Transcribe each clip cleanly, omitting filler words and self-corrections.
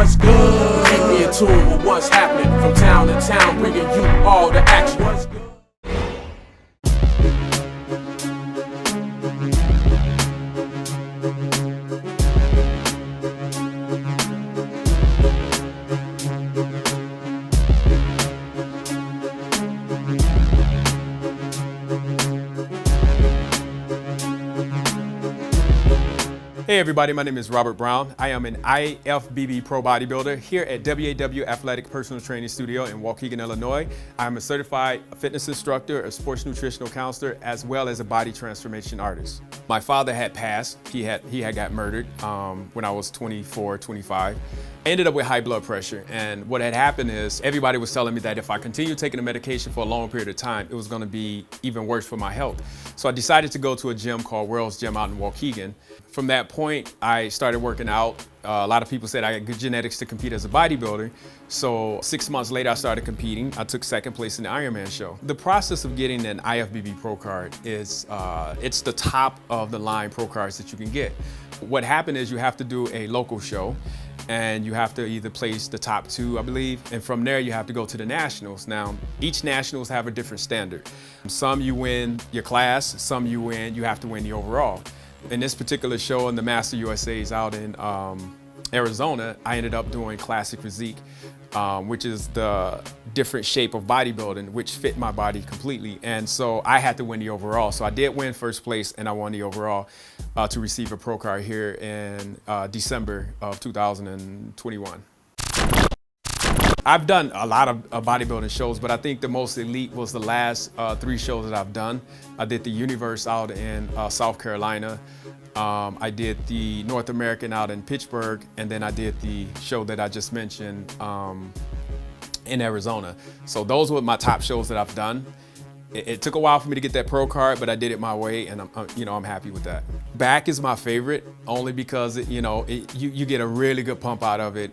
what's good? Keep me in tune with what's happening from town to town, bringing you all the action. What's good? Hey everybody, my name is Robert Brown. I am an IFBB Pro bodybuilder here at WAW Athletic Personal Training Studio in Waukegan, Illinois. I'm a certified fitness instructor, a sports nutritional counselor, as well as a body transformation artist. My father had passed. He had got murdered when I was 24, 25. I ended up with high blood pressure, and what had happened is everybody was telling me that if I continued taking the medication for a long period of time, it was going to be even worse for my health. So I decided to go to a gym called World's Gym out in Waukegan. From that point, I started working out. A lot of people said I had good genetics to compete as a bodybuilder. So 6 months later, I started competing. I took second place in the Ironman show. The process of getting an IFBB Pro card is, it's the top of the line pro cards that you can get. What happened is you have to do a local show, and you have to either place the top two, I believe, and from there you have to go to the nationals. Now, each nationals have a different standard. Some you win your class, some you have to win the overall. In this particular show in the Master USA's out in Arizona, I ended up doing classic physique, which is the different shape of bodybuilding, which fit my body completely. And so I had to win the overall. So I did win first place and I won the overall to receive a pro card here in December of 2021. I've done a lot of bodybuilding shows, but I think the most elite was the last 3 shows that I've done. I did the Universe out in South Carolina. I did the North American out in Pittsburgh, and then I did the show that I just mentioned in Arizona. So those were my top shows that I've done. It took a while for me to get that pro card, but I did it my way, and I'm happy with that. Back is my favorite, only because you get a really good pump out of it.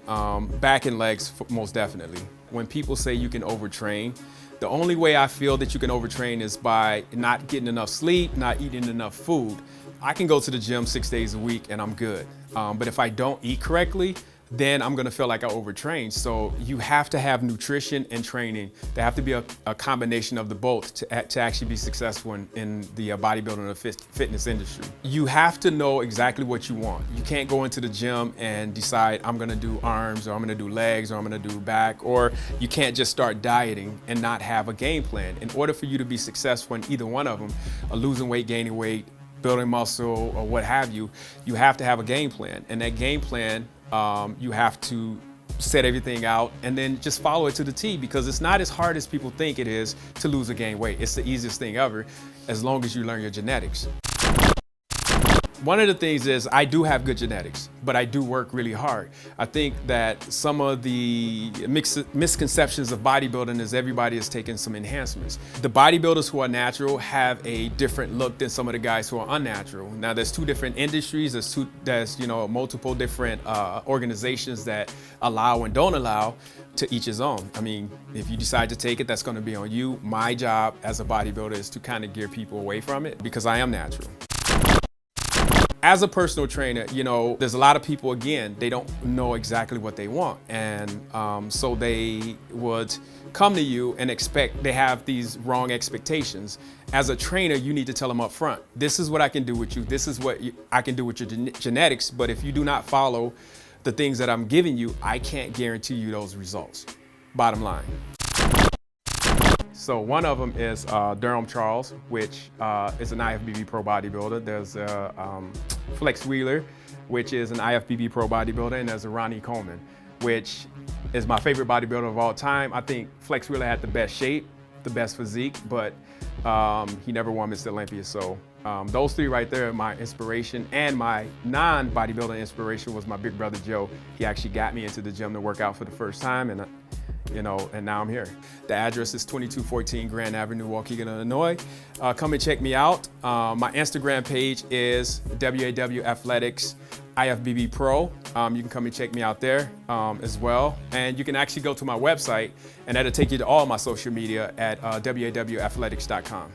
Back and legs, most definitely. When people say you can overtrain, the only way I feel that you can overtrain is by not getting enough sleep, not eating enough food. I can go to the gym 6 days a week and I'm good. But if I don't eat correctly, then I'm gonna feel like I overtrained. So you have to have nutrition and training. There have to be a combination of the both to actually be successful in the bodybuilding and the fitness industry. You have to know exactly what you want. You can't go into the gym and decide I'm gonna do arms, or I'm gonna do legs, or I'm gonna do back, or you can't just start dieting and not have a game plan. In order for you to be successful in either one of them, losing weight, gaining weight, building muscle, or what have you, you have to have a game plan. And that game plan, you have to set everything out and then just follow it to the T, because it's not as hard as people think it is to lose or gain weight. It's the easiest thing ever, as long as you learn your genetics. One of the things is I do have good genetics, but I do work really hard. I think that some of the misconceptions of bodybuilding is everybody is taking some enhancements. The bodybuilders who are natural have a different look than some of the guys who are unnatural. Now there's 2 different industries, there's multiple different organizations that allow and don't allow, to each his own. I mean, if you decide to take it, that's gonna be on you. My job as a bodybuilder is to kind of gear people away from it, because I am natural. As a personal trainer, there's a lot of people, again, they don't know exactly what they want. And so they would come to you and they have these wrong expectations. As a trainer, you need to tell them up front, this is what I can do with you. This is what I can do with your genetics. But if you do not follow the things that I'm giving you, I can't guarantee you those results. Bottom line. So one of them is Durham Charles, which is an IFBB Pro bodybuilder. There's Flex Wheeler, which is an IFBB Pro bodybuilder, and there's a Ronnie Coleman, which is my favorite bodybuilder of all time. I think Flex Wheeler had the best shape, the best physique, but he never won Mr. Olympia. So those 3 right there are my inspiration, and my non-bodybuilding inspiration was my big brother Joe. He actually got me into the gym to work out for the first time, and and now I'm here. The address is 2214 Grand Avenue, Waukegan, Illinois. Come and check me out. My Instagram page is WAW Athletics IFBB Pro. You can come and check me out there as well. And you can actually go to my website, and that'll take you to all my social media at wawathletics.com.